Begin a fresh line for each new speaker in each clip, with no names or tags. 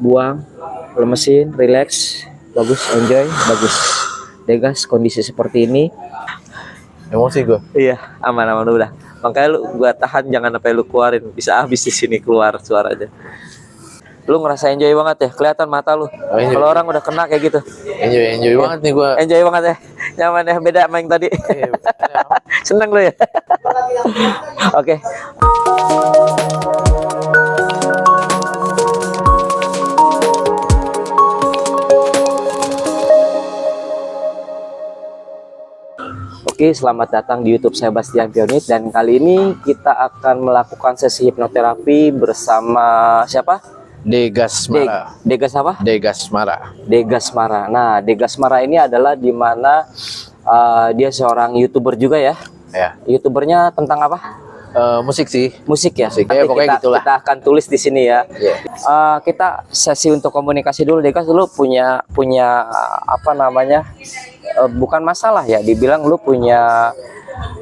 buang, lemesin, relax, bagus, enjoy, bagus. Degas kondisi seperti ini.
Emosi gue.
Iya, aman udah. Makanya gua tahan jangan sampai lu keluarin. Bisa habis di sini keluar suaranya. Lu ngerasa enjoy banget ya, kelihatan mata lu. Kalau orang udah kena kayak gitu.
Enjoy banget nih gue.
Enjoy banget ya. Nyaman ya, beda sama yang tadi. Seneng lu ya. Oke. Oke, selamat datang di YouTube saya Bastian Pionit, dan kali ini kita akan melakukan sesi hipnoterapi bersama siapa?
Degas Mara.
Degas apa?
Degas Mara.
Degas Mara. Nah, Degas Mara ini adalah dimana dia seorang YouTuber juga ya.
Ya.
YouTubernya tentang apa?
Musik sih.
Musik ya.
Musik. Ya, pokoknya gitulah.
Kita akan tulis di sini ya.
Yeah.
Kita sesi untuk komunikasi dulu. Degas, lu punya apa namanya? Bukan masalah ya, dibilang lu punya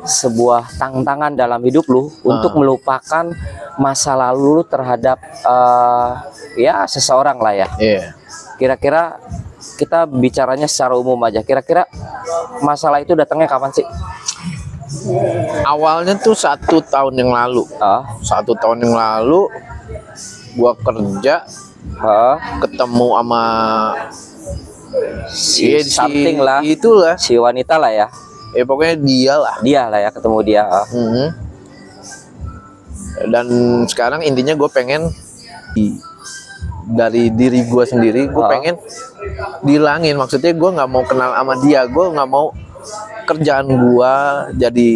sebuah tantangan dalam hidup lu untuk melupakan masa lalu lu terhadap ya seseorang lah ya.
Iya.
Kira-kira kita bicaranya secara umum aja. Kira-kira masalah itu datangnya kapan sih?
Awalnya tuh 1 tahun yang lalu. 1 tahun yang lalu gua kerja, ketemu sama
something lah,
itulah
si wanita lah ya.
Pokoknya dia lah
ya, ketemu dia.
Dan sekarang intinya gue pengen dari diri gue sendiri, gue pengen dihilangin. Maksudnya gue nggak mau kenal sama dia, gue nggak mau kerjaan gue jadi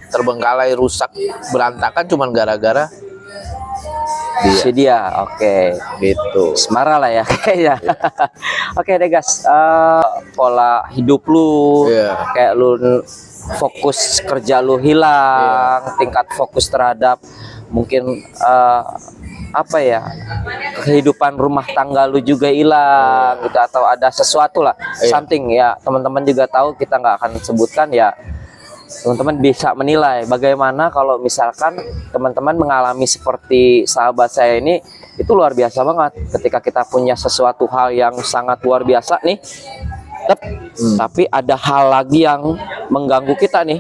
terbengkalai, rusak, berantakan cuman gara-gara
dia. Oke,
gitu.
Semara lah ya kayaknya. Oke Degas, pola hidup lu, kayak lu fokus kerja lu hilang, tingkat fokus terhadap mungkin apa ya, kehidupan rumah tangga lu juga hilang gitu, atau ada sesuatu lah, something ya. Teman-teman juga tahu, kita nggak akan sebutkan ya. Teman-teman bisa menilai bagaimana kalau misalkan teman-teman mengalami seperti sahabat saya ini. Itu luar biasa banget ketika kita punya sesuatu hal yang sangat luar biasa nih, tapi ada hal lagi yang mengganggu kita nih.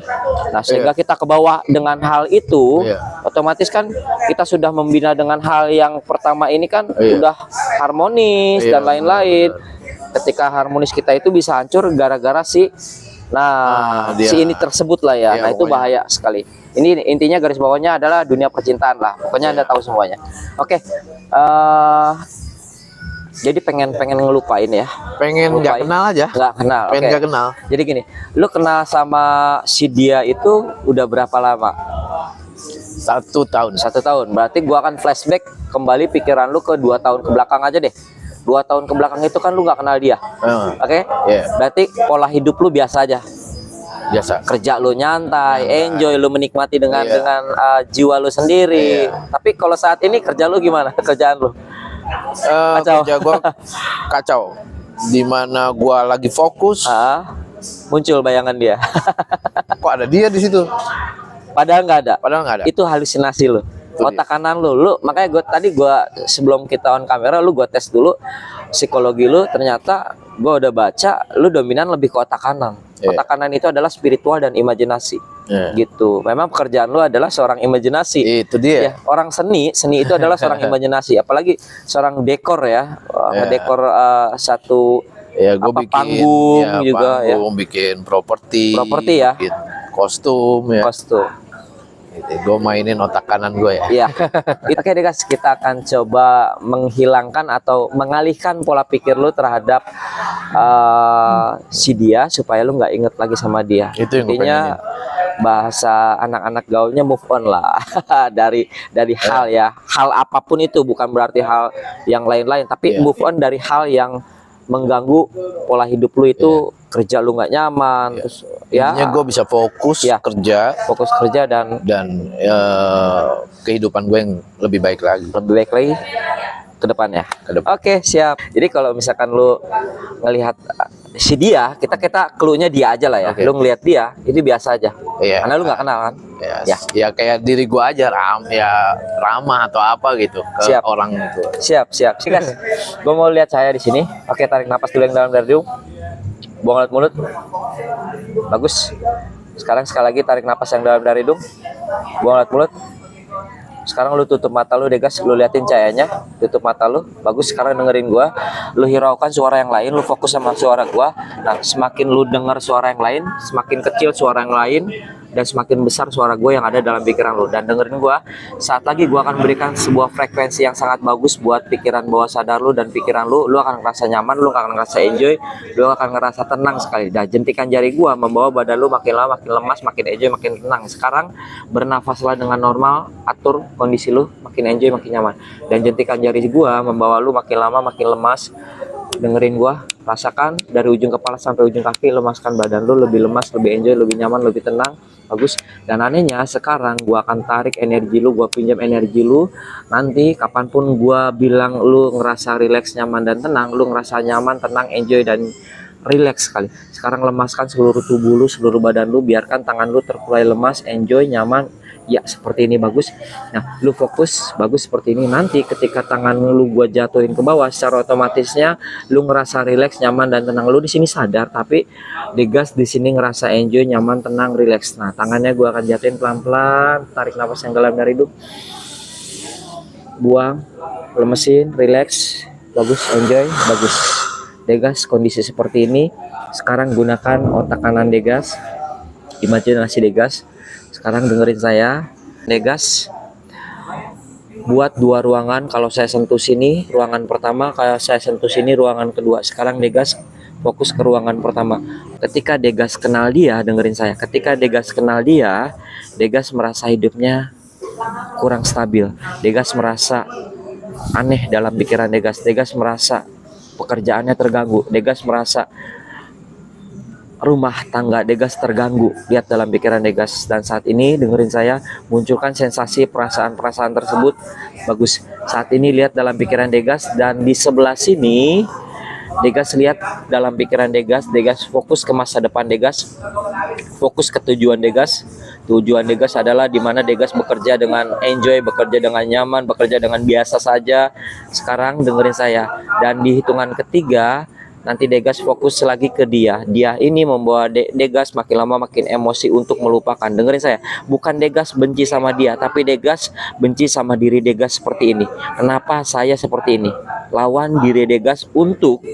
Nah, sehingga kita ke bawah dengan hal itu, otomatis kan kita sudah membina dengan hal yang pertama ini kan udah harmonis dan lain-lain. Ketika harmonis kita itu bisa hancur gara-gara si ini tersebut lah ya. Nah, itu bahaya sekali. Ini intinya garis bawahnya adalah dunia percintaan lah. Pokoknya Anda tahu semuanya. Oke. Jadi pengen ngelupain ya.
Pengen nggak kenal aja.
Nggak kenal.
Pengen nggak kenal.
Jadi gini, lu kenal sama si dia itu udah berapa lama?
1 tahun.
1 tahun. Berarti gua akan flashback kembali pikiran lu ke 2 tahun ke belakang aja deh. 2 tahun ke belakang itu kan lu nggak kenal dia. Oke? Berarti pola hidup lu biasa aja.
Biasa.
Kerja lu nyantai, enjoy, lu menikmati dengan jiwa lu sendiri. Tapi kalau saat ini kerja lu gimana? Kerjaan lu?
Kacau. Kerja gua kacau. Dimana gua lagi fokus,
muncul bayangan dia.
Kok ada dia di situ?
Padahal nggak ada. Itu halusinasi lu. Otak kanan lu makanya gue sebelum kita on kamera, gue tes dulu psikologi lu. Ternyata gue udah baca lu dominan lebih ke otak kanan. Otak kanan itu adalah spiritual dan imajinasi. Gitu. Memang pekerjaan lu adalah seorang imajinasi.
Itu dia.
Ya, orang seni itu adalah seorang imajinasi. Apalagi seorang dekor ya, dekor satu panggung juga,
bikin properti
ya,
bikin kostum ya. Gue mainin otak kanan gue ya.
Iya. Oke deh guys, kita akan coba menghilangkan atau mengalihkan pola pikir lu terhadap si dia, supaya lu nggak inget lagi sama dia.
Itu yang
intinya bahasa anak-anak gaulnya move on lah. dari hal ya, hal apapun itu, bukan berarti hal yang lain-lain, tapi move on dari hal yang mengganggu pola hidup lu itu. Kerja lu nggak nyaman, terus
intinya gue bisa fokus
kerja dan
kehidupan gue yang lebih baik lagi
ke depannya. Oke, siap. Jadi kalau misalkan lu ngelihat si dia, kita cluenya dia aja lah ya.
Oke.
Lu ngelihat dia, itu biasa aja.
Iya.
Karena lu nggak kenal kan.
Ya, ya kayak diri gua aja ramah atau apa gitu ke
Siap.
orang itu.
Siap. Guys, gue mau lihat saya di sini. Oke, tarik napas dulu yang dalam dari hidung. Buang lewat mulut. Bagus. Sekarang sekali lagi tarik napas yang dalam dari hidung. Buang lewat mulut. Sekarang lu tutup mata lu deh guys, lu liatin cahayanya, tutup mata lu. Bagus, sekarang dengerin gua. Lu hiraukan suara yang lain, lu fokus sama suara gua. Nah, semakin lu dengar suara yang lain, semakin kecil suara yang lain dan semakin besar suara gue yang ada dalam pikiran lu. Dan dengerin gua, saat lagi gua akan memberikan sebuah frekuensi yang sangat bagus buat pikiran bawah sadar lu dan pikiran lu. Lu akan ngerasa nyaman, lu akan ngerasa enjoy, lu akan ngerasa tenang sekali. Dan jentikan jari gua membawa badan lu makin lama makin lemas, makin enjoy, makin tenang. Sekarang bernafaslah dengan normal, atur kondisi lu makin enjoy, makin nyaman. Dan jentikan jari gua membawa lu makin lama makin lemas. Dengerin gua, rasakan dari ujung kepala sampai ujung kaki, lemaskan badan lu, lebih lemas, lebih enjoy, lebih nyaman, lebih tenang. Bagus. Dan anehnya sekarang gua akan tarik energi lu, gua pinjam energi lu. Nanti kapanpun gua bilang lu ngerasa rileks, nyaman dan tenang, lu ngerasa nyaman, tenang, enjoy dan rileks sekali. Sekarang lemaskan seluruh tubuh lu, seluruh badan lu, biarkan tangan lu terkulai lemas, enjoy, nyaman. Ya, seperti ini bagus. Nah, lu fokus bagus seperti ini. Nanti ketika tangan lu gua jatuhin ke bawah, secara otomatisnya lu ngerasa rileks, nyaman dan tenang. Lu di sini sadar, tapi Degas di sini ngerasa enjoy, nyaman, tenang, rileks. Nah, tangannya gua akan jatuhin pelan-pelan. Tarik nafas yang dalam dari hidung. Buang, lemesin, rileks. Bagus, enjoy, bagus. Degas kondisi seperti ini. Sekarang gunakan otak kanan Degas. Imajinasi Degas. Sekarang dengerin saya, Degas. Buat dua ruangan. Kalau saya sentuh sini, ruangan pertama. Kalau saya sentuh sini, ruangan kedua. Sekarang Degas fokus ke ruangan pertama. Ketika Degas kenal dia, dengerin saya. Ketika Degas kenal dia, Degas merasa hidupnya kurang stabil. Degas merasa aneh dalam pikiran Degas. Degas merasa pekerjaannya terganggu. Degas merasa rumah tangga Degas terganggu. Lihat dalam pikiran Degas. Dan saat ini dengerin saya, munculkan sensasi perasaan-perasaan tersebut. Bagus. Saat ini lihat dalam pikiran Degas. Dan di sebelah sini Degas lihat dalam pikiran Degas. Degas fokus ke masa depan Degas. Fokus ke tujuan Degas. Tujuan Degas adalah dimana Degas bekerja dengan enjoy, bekerja dengan nyaman, bekerja dengan biasa saja. Sekarang dengerin saya. Dan di hitungan ketiga nanti Degas fokus lagi ke dia. Dia ini membawa Degas makin lama makin emosi untuk melupakan. Dengerin saya, bukan Degas benci sama dia, tapi Degas benci sama diri Degas seperti ini. Kenapa saya seperti ini? Lawan diri Degas untuk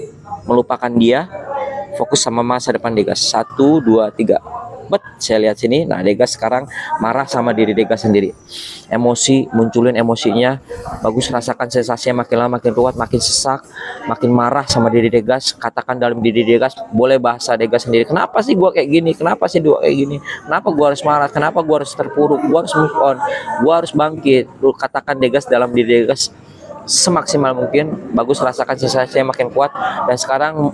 melupakan dia. Fokus sama masa depan Degas. 1, 2, 3. Saya lihat sini. Nah, Degas sekarang marah sama diri Degas sendiri. Emosi, munculin emosinya. Bagus, rasakan sensasinya makin lama makin kuat, makin sesak, makin marah sama diri Degas. Katakan dalam diri Degas, boleh bahasa Degas sendiri. Kenapa sih gua kayak gini? Kenapa sih gua kayak gini? Kenapa gua harus marah? Kenapa gua harus terpuruk? Gua harus move on. Gua harus bangkit. Lu katakan Degas dalam diri Degas semaksimal mungkin. Bagus, rasakan sensasinya makin kuat. Dan sekarang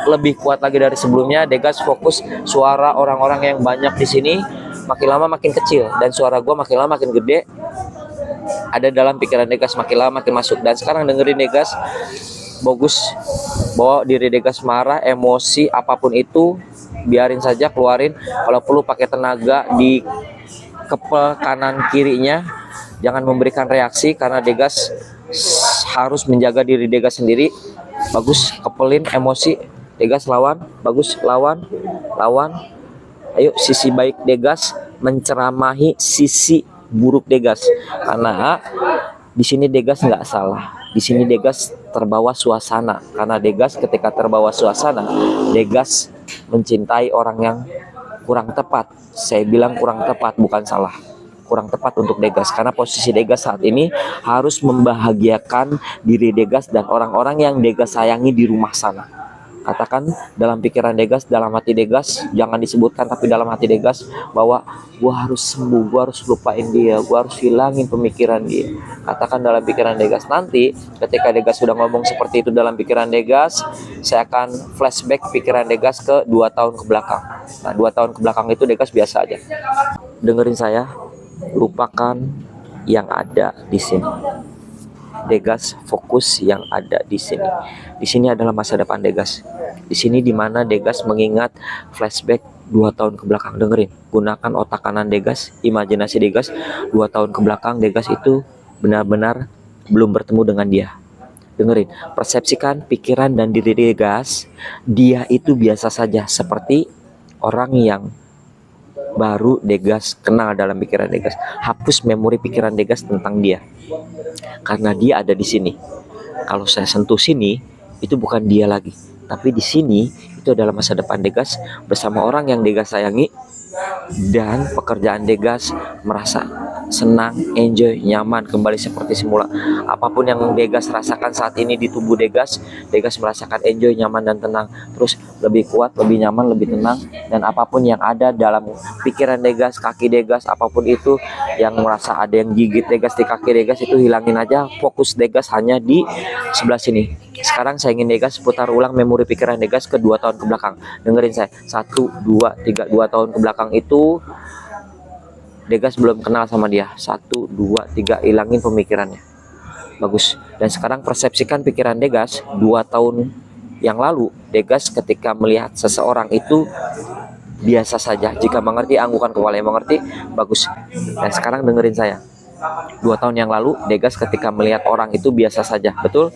lebih kuat lagi dari sebelumnya. Degas fokus suara orang-orang yang banyak di sini makin lama makin kecil dan suara gua makin lama makin gede. Ada dalam pikiran Degas makin lama makin masuk. Dan sekarang dengerin Degas. Bagus, bawa diri Degas marah, emosi apapun itu biarin saja, keluarin. Kalau perlu pakai tenaga di kepel kanan kirinya. Jangan memberikan reaksi karena Degas harus menjaga diri Degas sendiri. Bagus, kepelin emosi. Degas lawan, bagus, lawan. Ayo, sisi baik Degas menceramahi sisi buruk Degas. Karena di sini Degas nggak salah. Di sini Degas terbawa suasana. Karena Degas ketika terbawa suasana, Degas mencintai orang yang kurang tepat. Saya bilang kurang tepat, bukan salah. Kurang tepat untuk Degas. Karena posisi Degas saat ini harus membahagiakan diri Degas dan orang-orang yang Degas sayangi di rumah sana. Katakan dalam pikiran Degas, dalam hati Degas, jangan disebutkan tapi dalam hati Degas bahwa gua harus sembuh, gua harus lupain dia, gua harus hilangin pemikiran dia. Katakan dalam pikiran Degas. Nanti ketika Degas sudah ngomong seperti itu dalam pikiran Degas, saya akan flashback pikiran Degas ke 2 tahun ke belakang. Nah, 2 tahun ke belakang itu Degas biasa aja. Dengerin saya, lupakan yang ada di sini. Degas fokus yang ada di sini. Di sini adalah masa depan Degas. Di sini dimana Degas mengingat flashback 2 tahun ke belakang. Dengerin, gunakan otak kanan Degas, imajinasi Degas 2 tahun ke belakang. Degas itu benar-benar belum bertemu dengan dia. Dengerin, persepsikan pikiran dan diri Degas, dia itu biasa saja seperti orang yang baru Degas kenal dalam pikiran Degas. Hapus memori pikiran Degas tentang dia, karena dia ada di sini. Kalau saya sentuh sini, itu bukan dia lagi, tapi di sini itu adalah masa depan Degas bersama orang yang Degas sayangi, dan pekerjaan Degas merasa senang, enjoy, nyaman, kembali seperti semula. Apapun yang Degas rasakan saat ini di tubuh Degas, Degas merasakan enjoy, nyaman, dan tenang. Terus lebih kuat, lebih nyaman, lebih tenang. Dan apapun yang ada dalam pikiran Degas, kaki Degas, apapun itu yang merasa ada yang gigit Degas di kaki Degas, itu hilangin aja. Fokus Degas hanya di sebelah sini. Sekarang saya ingin Degas putar ulang memori pikiran Degas ke 2 tahun ke belakang. Dengerin saya, 1, 2, 3, 2 tahun ke belakang itu Degas belum kenal sama dia. 1, 2, 3, hilangin pemikirannya. Bagus. Dan sekarang persepsikan pikiran Degas 2 tahun yang lalu. Degas ketika melihat seseorang itu biasa saja. Jika mengerti, anggukan kepala yang mengerti. Bagus. Dan sekarang dengerin saya. 2 tahun yang lalu Degas ketika melihat orang itu biasa saja. Betul?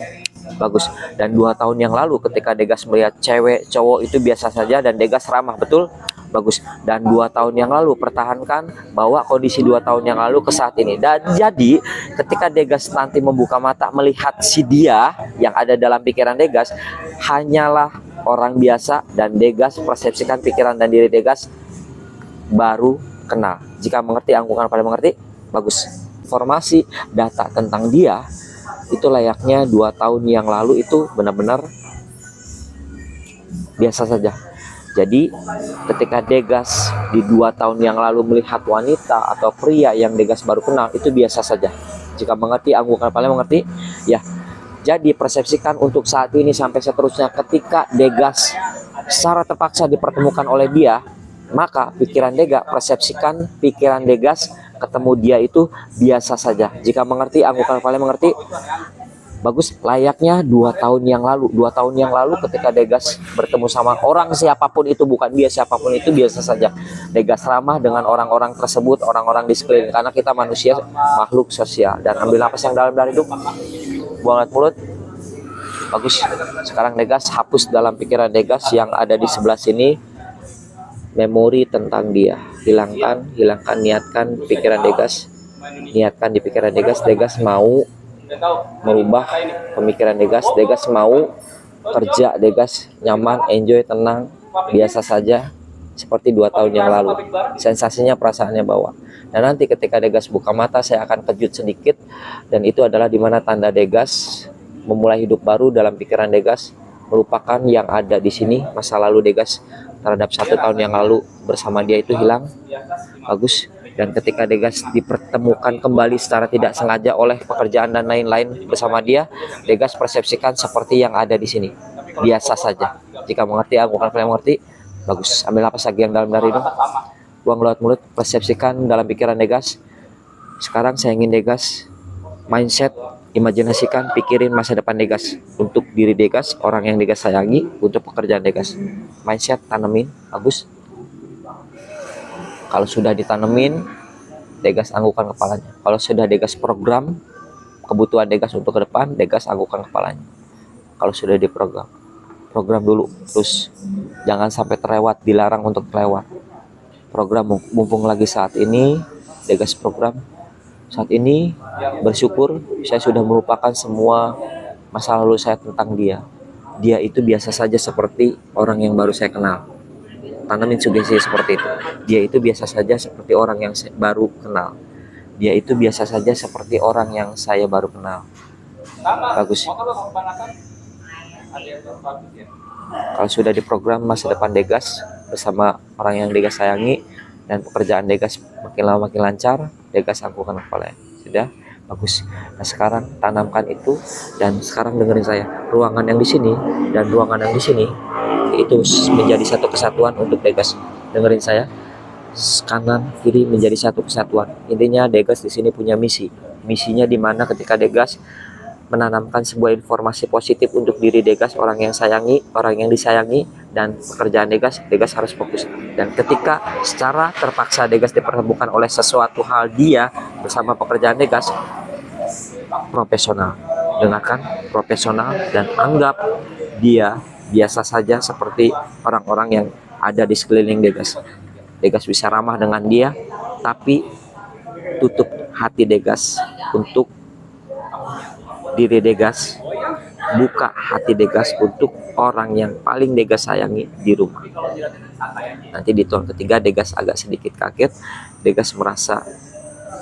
Bagus. Dan 2 tahun yang lalu ketika Degas melihat cewek, cowok itu biasa saja dan Degas ramah. Betul? Bagus. Dan 2 tahun yang lalu pertahankan bahwa kondisi 2 tahun yang lalu ke saat ini. Dan jadi ketika Degas nanti membuka mata melihat si dia yang ada dalam pikiran Degas hanyalah orang biasa, dan Degas persepsikan pikiran dan diri Degas baru kenal. Jika mengerti, anggukan pada mengerti. Bagus. Informasi data tentang dia itu layaknya 2 tahun yang lalu itu benar-benar biasa saja. Jadi ketika Degas di 2 tahun yang lalu melihat wanita atau pria yang Degas baru kenal, itu biasa saja. Jika mengerti, anggukan kepala mengerti. Ya, jadi persepsikan untuk saat ini sampai seterusnya. Ketika Degas secara terpaksa dipertemukan oleh dia, maka pikiran Degas, persepsikan pikiran Degas ketemu dia itu biasa saja. Jika mengerti, anggukan kepala mengerti. Bagus. Layaknya 2 tahun yang lalu. 2 tahun yang lalu ketika Degas bertemu sama orang siapapun itu, bukan dia, siapapun itu biasa saja. Degas ramah dengan orang-orang tersebut, orang-orang di sekeliling, karena kita manusia makhluk sosial. Dan ambil napas yang dalam dari hidung, buang lewat mulut. Bagus. Sekarang Degas hapus dalam pikiran Degas yang ada di sebelah sini memori tentang dia. Hilangkan, niatkan pikiran Degas. Niatkan di pikiran Degas. Degas mau merubah pemikiran Degas. Degas mau kerja Degas nyaman, enjoy, tenang, biasa saja seperti 2 tahun yang lalu. Sensasinya, perasaannya bawa. Dan nanti ketika Degas buka mata, saya akan kejut sedikit, dan itu adalah dimana tanda Degas memulai hidup baru dalam pikiran Degas, melupakan yang ada di sini. Masa lalu Degas terhadap 1 tahun yang lalu bersama dia itu hilang. Bagus. Dan ketika Degas dipertemukan kembali secara tidak sengaja oleh pekerjaan dan lain-lain bersama dia, Degas persepsikan seperti yang ada di sini, biasa saja. Jika mengerti, anggukan kepala mengerti. Bagus. Ambil napas lagi yang dalam dari hidung, buang lewat mulut. Persepsikan dalam pikiran Degas. Sekarang saya ingin Degas mindset, imajinasikan, pikirin masa depan Degas, untuk diri Degas, orang yang Degas sayangi, untuk pekerjaan Degas. Mindset tanemin. Bagus. Kalau sudah ditanemin, Degas anggukan kepalanya. Kalau sudah Degas program kebutuhan Degas untuk ke depan, Degas anggukan kepalanya. Kalau sudah diprogram, program dulu. Terus jangan sampai terlewat, dilarang untuk terlewat. Program mumpung lagi saat ini, Degas program. Saat ini bersyukur saya sudah melupakan semua masa lalu saya tentang dia. Dia itu biasa saja seperti orang yang baru saya kenal. Tanamin sugesti seperti itu. Dia itu biasa saja seperti orang yang baru kenal. Dia itu biasa saja seperti orang yang saya baru kenal. Bagus. Kalau sudah diprogram masa depan Degas bersama orang yang Degas sayangi, dan pekerjaan Degas makin lama makin lancar, Degas anggukan kepalanya. Sudah? Bagus. Nah sekarang tanamkan itu, dan sekarang dengerin saya. Ruangan yang di sini dan ruangan yang di sini itu menjadi satu kesatuan untuk Degas. Dengerin saya. Kanan kiri menjadi satu kesatuan. Intinya Degas di sini punya misi. Misinya di mana ketika Degas menanamkan sebuah informasi positif untuk diri Degas, orang yang sayangi, orang yang disayangi, dan pekerjaan Degas harus fokus. Dan ketika secara terpaksa Degas dipertemukan oleh sesuatu hal dia bersama pekerjaan Degas, profesional, dengarkan, profesional, dan anggap dia biasa saja seperti orang-orang yang ada di sekeliling Degas. Degas bisa ramah dengan dia, tapi tutup hati Degas untuk diri Degas, buka hati Degas untuk orang yang paling Degas sayangi di rumah. Nanti di tahun ketiga Degas agak sedikit kaget, Degas merasa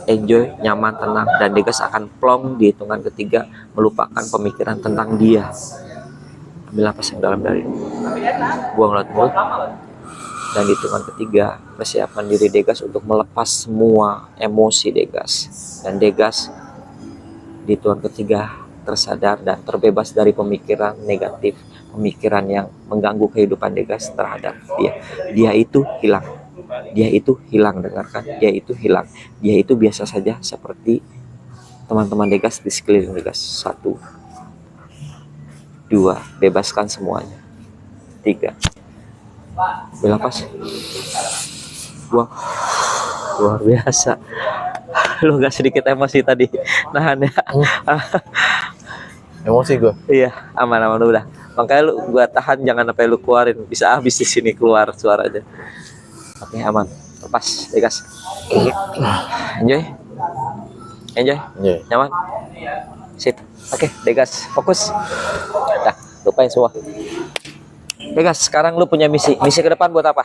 enjoy, nyaman, tenang, dan Degas akan plong di hitungan ketiga, melupakan pemikiran tentang dia. Ambil napas yang dalam dari buang lewat mulut, dan di hitungan ketiga persiapkan diri Degas untuk melepas semua emosi Degas, dan Degas di hitungan ketiga tersadar dan terbebas dari pemikiran negatif, pemikiran yang mengganggu kehidupan Degas terhadap dia. Dia itu hilang. Dia itu hilang, dengarkan. Dia itu hilang. Dia itu biasa saja seperti teman-teman Degas di sekeliling Degas. 1, 2, bebaskan semuanya. 3, belapas. Buang. Luar biasa. Lu gak sedikit emosi tadi, nahan ya.
Emosi gue.
Iya, aman udah. Makanya gua tahan, jangan sampai lu keluarin, bisa habis di sini keluar suaranya. Oke, aman. Lepas, Degas. Enjoy. Nyaman. Sip. Oke, Degas, fokus. Dah, lupain semua. Degas, sekarang lu punya misi. Misi ke depan buat apa?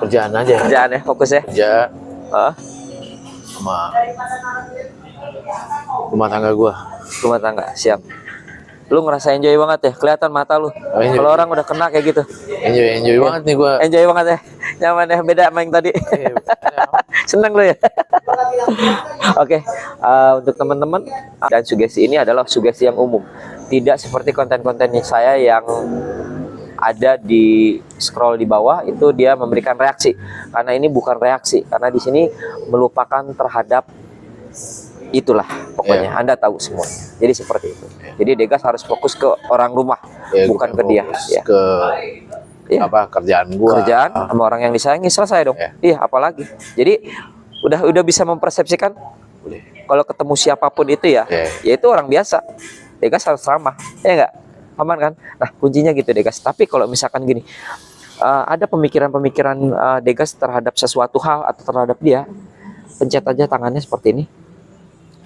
Kerjaan aja.
Kerjaan ya, fokus ya.
Kerja sama rumah tangga gua.
Rumah tangga, siap. Lu ngerasa enjoy banget ya, kelihatan mata lu. Kalau orang udah kena kayak gitu.
Enjoy banget nih gua.
Enjoy banget ya, nyaman ya, beda sama yang tadi. Seneng lu ya. Oke, untuk teman-teman, dan sugesti ini adalah sugesti yang umum, tidak seperti konten-kontennya saya yang ada di scroll di bawah itu dia memberikan reaksi, karena ini bukan reaksi, karena di sini melupakan terhadap itulah pokoknya. Anda tahu semua, jadi seperti itu. Jadi Degas harus fokus ke orang rumah, bukan ke dia ya.
Ke apa kerjaan gua,
kerjaan sama orang yang disayangi, selesai dong. Iya, apalagi jadi udah bisa mempersepsikan kalau ketemu siapapun itu ya, yaitu orang biasa. Degas harus ramah, ya enggak? Aman kan? Nah, kuncinya gitu Degas. Tapi kalau misalkan gini, ada pemikiran-pemikiran Degas terhadap sesuatu hal atau terhadap dia, pencet aja tangannya seperti ini.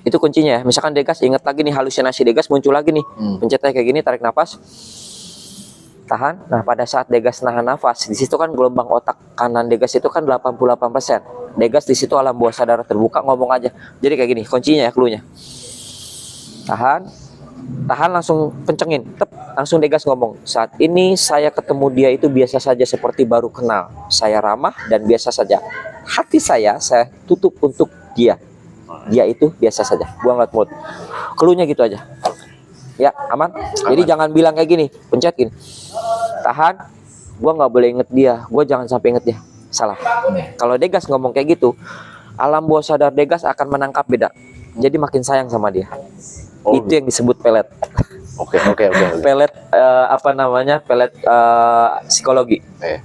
Itu kuncinya ya. Misalkan Degas ingat lagi nih, halusinasi Degas muncul lagi nih, pencet aja kayak gini, tarik nafas, tahan. Nah, pada saat Degas nahan nafas, di situ kan gelombang otak kanan Degas itu kan 88%. Degas di situ alam bawah sadar terbuka, ngomong aja. Jadi kayak gini, kuncinya ya, cluenya. Tahan, langsung kencengin, langsung Degas ngomong, saat ini saya ketemu dia itu biasa saja seperti baru kenal, saya ramah dan biasa saja, hati saya tutup untuk dia itu biasa saja, buang lewat mulut. Cluenya gitu aja ya, aman. Jadi jangan bilang kayak gini, pencet gini, tahan, gua nggak boleh inget dia, gua jangan sampai inget dia, salah. Kalau Degas ngomong kayak gitu, alam bawah sadar Degas akan menangkap beda, jadi makin sayang sama dia. Itu yang disebut pelet.
Oke.
Pelet apa namanya? Pelet psikologi.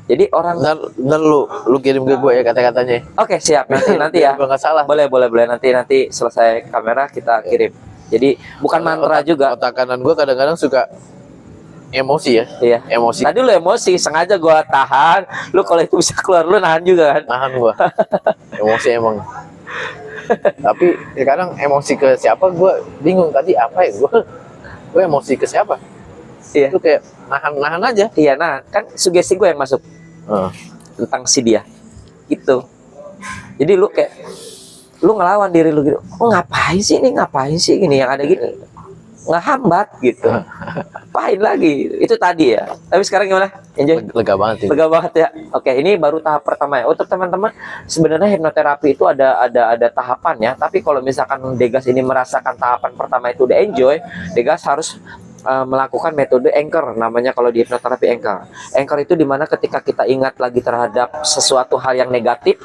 Jadi orang
ntar lu kirim ke gue ya kata-katanya.
Oke, siap. Nanti ya.
Gua nggak salah.
Boleh nanti selesai kamera kita kirim. Jadi bukan mantra juga.
Otak kanan gue kadang-kadang suka emosi ya.
Iya.
Emosi.
Tadi lu emosi, sengaja gua tahan. Lu kalau itu bisa keluar, lu nahan juga kan?
Nahan gua. Emosi emang. Tapi sekarang emosi ke siapa gue bingung. Tadi apa ya, gue emosi ke siapa? Itu kayak nahan aja.
Iya, nah kan sugesti gue yang masuk tentang si dia gitu. Jadi lu kayak lu ngelawan diri lu gitu, ngapain sih gini yang ada gini, ngehambat gitu. Apain lagi itu tadi ya. Tapi sekarang gimana? Enjoy?
Lega banget ini.
Lega banget ya. Oke, ini baru tahap pertama ya. Untuk teman-teman, sebenarnya hipnoterapi itu ada tahapan ya. Tapi kalau misalkan Degas ini merasakan tahapan pertama itu udah enjoy, Degas harus melakukan metode anchor, namanya kalau di hipnoterapi anchor. Anchor itu dimana ketika kita ingat lagi terhadap sesuatu hal yang negatif,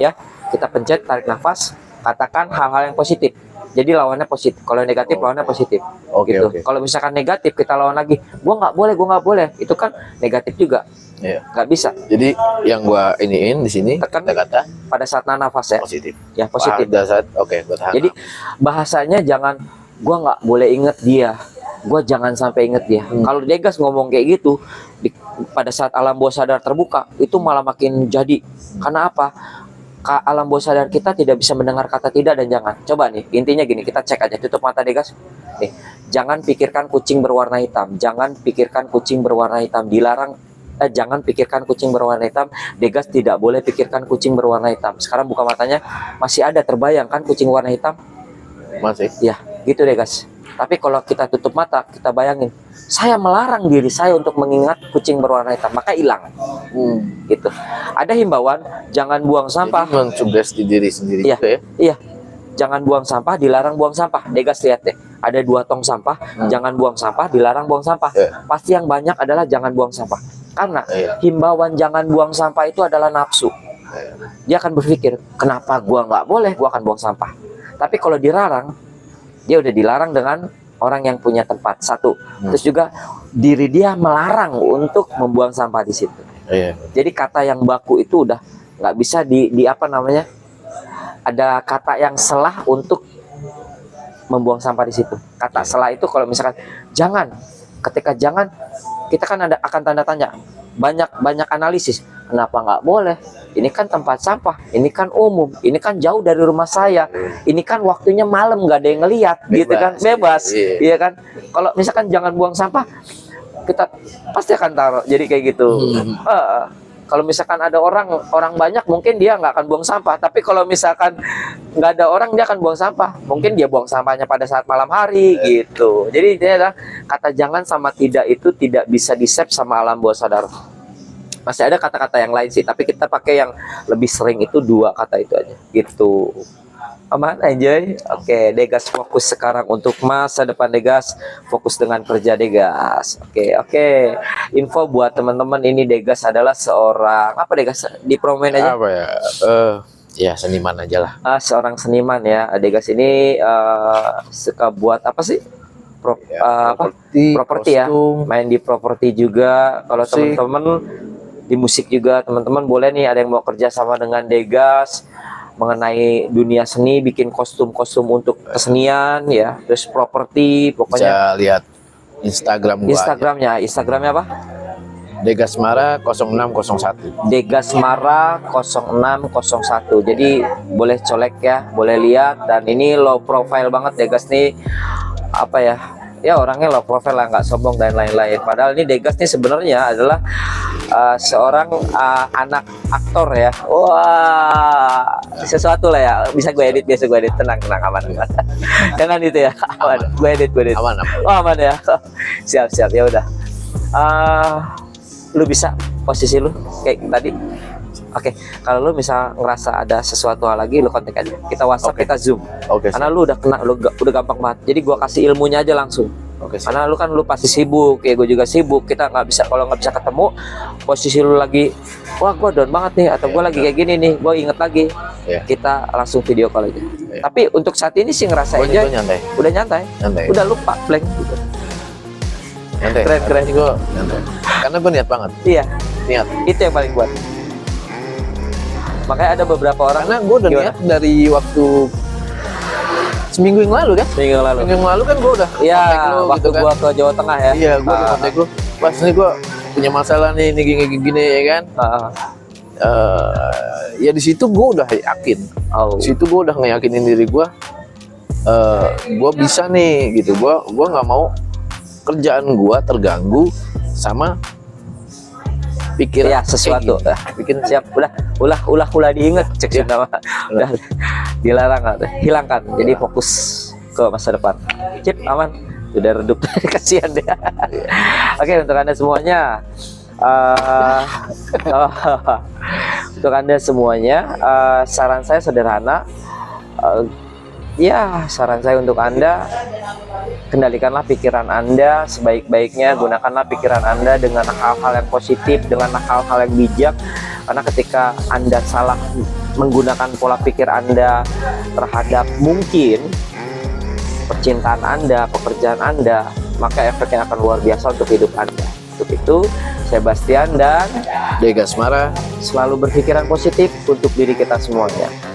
ya kita pencet, tarik nafas, katakan hal-hal yang positif. Jadi lawannya positif. Kalau negatif lawannya positif.
Oke,
Gitu.
oke.
Kalau misalkan negatif kita lawan lagi, gua nggak boleh. Itu kan negatif juga.
Iya.
Nggak bisa.
Jadi yang gua iniin di sini
Tekan
kata-kata
pada saat nafas ya.
positif.
Ya positif.
Pada saat oke, gua tahan.
Jadi bahasanya jangan gua nggak boleh inget dia, gua jangan sampai inget dia. Kalau Degas ngomong kayak gitu pada saat alam bawah sadar terbuka, itu malah makin jadi. Karena apa? Alam bawah sadar kita tidak bisa mendengar kata tidak dan jangan. Coba nih, intinya gini, kita cek aja, tutup mata Degas. Nih, jangan pikirkan kucing berwarna hitam, jangan pikirkan kucing berwarna hitam, dilarang. Jangan pikirkan kucing berwarna hitam. Degas tidak boleh pikirkan kucing berwarna hitam. Sekarang buka matanya, masih ada terbayang kan kucing warna hitam?
masih.
Ya, gitu deh guys. Tapi kalau kita tutup mata, kita bayangin, saya melarang diri saya untuk mengingat kucing berwarna hitam, maka hilang. Gitu. Ada himbauan, jangan buang sampah.
Jadi mensugesti diri sendiri
Iya,
juga ya.
iya. Jangan buang sampah, dilarang buang sampah. Degas lihat deh, ada 2 tong sampah, jangan buang sampah, dilarang buang sampah.
Iya.
Pasti yang banyak adalah jangan buang sampah. Karena
Iya.
himbauan jangan buang sampah itu adalah nafsu. Dia akan berpikir, kenapa gua nggak boleh, gua akan buang sampah. Tapi kalau dilarang, dia udah dilarang dengan orang yang punya tempat. Satu, terus juga diri dia melarang untuk membuang sampah di situ.
Iya.
Jadi kata yang baku itu udah nggak bisa di apa namanya? Ada kata yang salah untuk membuang sampah di situ. Kata salah itu kalau misalkan jangan, ketika jangan, kita kan ada akan tanda tanya. Banyak analisis. Kenapa nggak boleh? Ini kan tempat sampah, ini kan umum, ini kan jauh dari rumah saya, ini kan waktunya malam nggak ada yang ngelihat, gitu kan, bebas, iya kan. Kalau misalkan jangan buang sampah, kita pasti akan taruh. Jadi kayak gitu. Kalau misalkan ada orang banyak, mungkin dia nggak akan buang sampah. Tapi kalau misalkan nggak ada orang, dia akan buang sampah. Mungkin dia buang sampahnya pada saat malam hari, gitu. Jadi ini adalah kata jangan sama tidak itu tidak bisa di-save sama alam bawah sadar. Masih ada kata-kata yang lain sih, tapi kita pakai yang lebih sering itu 2 kata itu aja, gitu. Aman, enjoy. Oke, Degas fokus sekarang untuk masa depan Degas, fokus dengan kerja Degas. Oke. Info buat teman-teman, ini Degas adalah seorang apa Degas? Dipromoin aja.
Apa ya? Ya seniman aja lah.
Seorang seniman ya. Degas ini suka buat apa sih? Properti ya. Main di properti juga. Kalau teman-teman di musik juga, teman-teman boleh nih, ada yang mau kerja sama dengan Degas mengenai dunia seni, bikin kostum-kostum untuk kesenian ya, terus properti, pokoknya
bisa lihat Instagram gua.
Instagramnya apa?
Degasmara 0601.
Degasmara 0601. Jadi boleh colek ya, boleh lihat. Dan ini low profile banget Degas nih, apa ya? Ya orangnya low profile lah, nggak sombong dan lain-lain. Padahal ini Degas nih sebenarnya adalah seorang anak aktor ya. Wah, sesuatu lah ya. Bisa gue edit, tenang aman. Jangan itu ya, aman. Gue edit.
Aman.
Oh aman ya. Siap ya udah. Lu bisa posisi lu kayak tadi. Oke, kalau lu misal ngerasa ada sesuatu hal lagi, lu kontak aja. Kita WhatsApp, kita Zoom. Karena lu udah kena, lu udah gampang banget. Jadi gua kasih ilmunya aja langsung. Karena lu kan lu pasti sibuk, kayak gue juga sibuk. Kita nggak bisa, kalau nggak bisa ketemu, posisi lu lagi, wah gua down banget nih, atau gua lagi kayak gini nih, gua inget lagi. Kita langsung video call aja. Tapi untuk saat ini sih ngerasa aja, udah nyantai. Udah lupa blank gitu. Keren
gue nyantai. Karena gue niat banget.
Iya.
Niat.
Itu yang paling kuat. Makanya ada beberapa orang.
Karena gue udah niat dari waktu seminggu yang lalu kan. Seminggu yang lalu kan gue udah.
Iya. Waktu
gitu kan.
gue ke Jawa Tengah ya.
Iya, gue di kontak lu. Pas ini gue punya masalah nih, ini gini ya kan. Ya di situ gue udah yakin. Di situ gue udah ngeyakinin diri gue. Gue bisa nih gitu. Gue nggak mau kerjaan gua terganggu sama pikiran
sesuatu.
Bikin
siap, ulah diinget, cek nama. Udah dilarang, hilangkan. Jadi fokus ke masa depan. Cip, aman. Udah redup, kasihan deh. Oke, untuk Anda semuanya, untuk Anda semuanya, saran saya sederhana. Ya, saran saya untuk Anda, kendalikanlah pikiran Anda sebaik-baiknya, gunakanlah pikiran Anda dengan hal-hal yang positif, dengan hal-hal yang bijak. Karena ketika Anda salah menggunakan pola pikir Anda terhadap mungkin percintaan Anda, pekerjaan Anda, maka efeknya akan luar biasa untuk hidup Anda. Untuk itu, saya Bastian dan
Degas Mara
selalu berpikiran positif untuk diri kita semuanya.